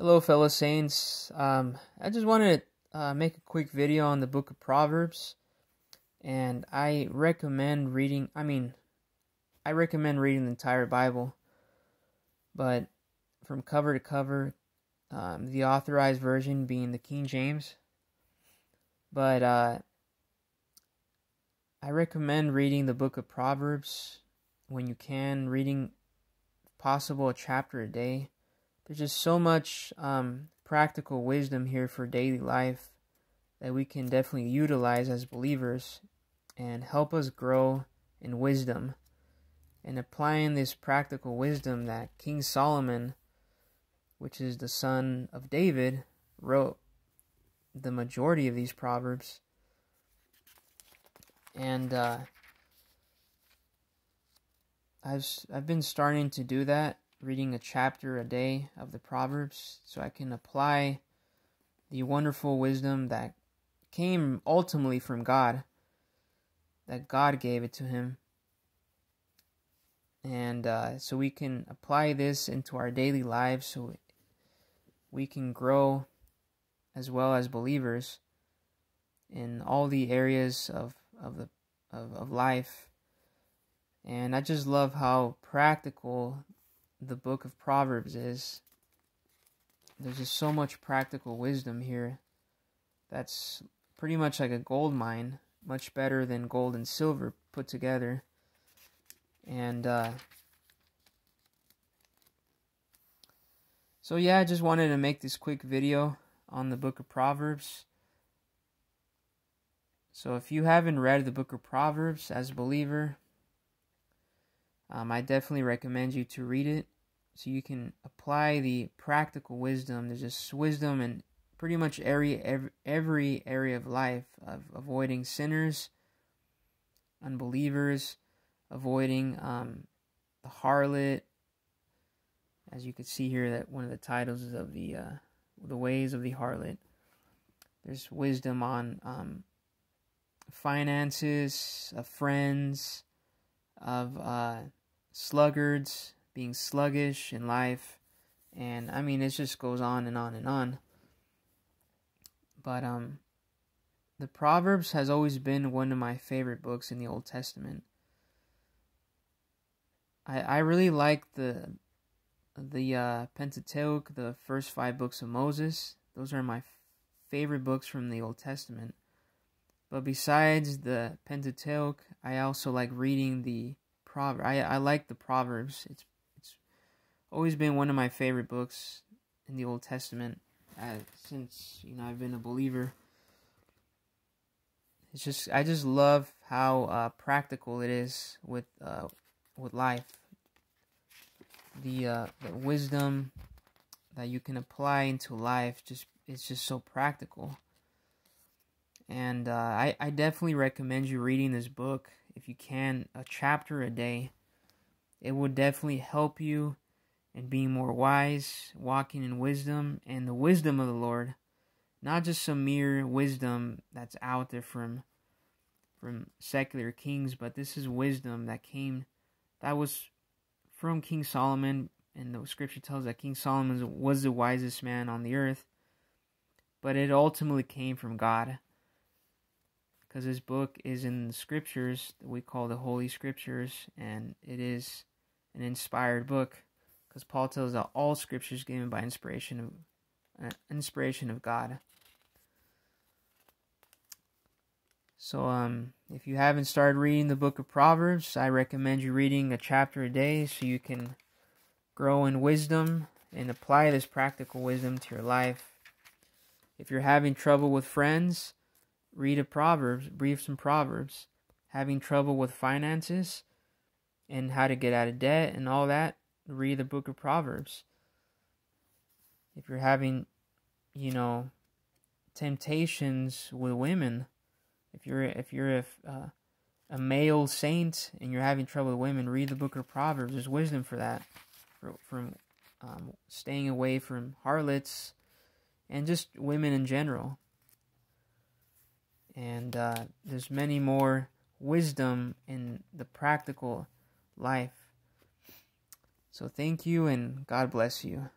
Hello, fellow saints. I just wanted to make a quick video on the book of Proverbs, and I recommend reading. I recommend reading the entire Bible, but from cover to cover, the authorized version being the King James. But I recommend reading the book of Proverbs when you can, reading, if possible, a chapter a day. There's just so much practical wisdom here for daily life that we can definitely utilize as believers and help us grow in wisdom. And applying this practical wisdom that King Solomon, which is the son of David, wrote the majority of these proverbs. And I've been starting to do that, reading a chapter a day of the Proverbs, so I can apply the wonderful wisdom that came ultimately from God, that God gave it to him. And so we can apply this into our daily lives so we can grow as well as believers in all the areas of life. And I just love how practical the book of Proverbs is. There's just so much practical wisdom here that's pretty much like a gold mine, much better than gold and silver put together. And so yeah, I just wanted to make this quick video on the book of Proverbs. So if you haven't read the book of Proverbs as a believer, I definitely recommend you to read it so you can apply the practical wisdom. There's just wisdom in pretty much every area of life, of avoiding sinners, unbelievers, avoiding the harlot. As you can see here, that one of the titles is of the ways of the harlot. There's wisdom on finances, of friends, of sluggards, being sluggish in life, and it just goes on and on and on. But the Proverbs has always been one of my favorite books in the Old Testament. I really like the Pentateuch, the first 5 books of Moses. Those are my favorite books from the Old Testament. But besides the Pentateuch, I also like reading the Proverbs. I like the Proverbs. It's always been one of my favorite books in the Old Testament since I've been a believer. I just love how practical it is with life. The wisdom that you can apply into life it's just so practical. And I definitely recommend you reading this book if you can, a chapter a day. It would definitely help you in being more wise, walking in wisdom, and the wisdom of the Lord. Not just some mere wisdom that's out there from secular kings, but this is wisdom that was from King Solomon, and the scripture tells that King Solomon was the wisest man on the earth, but it ultimately came from God, because this book is in the scriptures that we call the Holy Scriptures, and it is an inspired book, because Paul tells us that all scripture is given by inspiration of God. So if you haven't started reading the book of Proverbs, I recommend you reading a chapter a day so you can grow in wisdom and apply this practical wisdom to your life. If you're having trouble with friends, read some Proverbs. Having trouble with finances and how to get out of debt and all that, read the book of Proverbs. If you're having, temptations with women, if you're a male saint and you're having trouble with women, read the book of Proverbs. There's wisdom for that, from staying away from harlots and just women in general. And there's many more wisdom in the practical life. So thank you, and God bless you.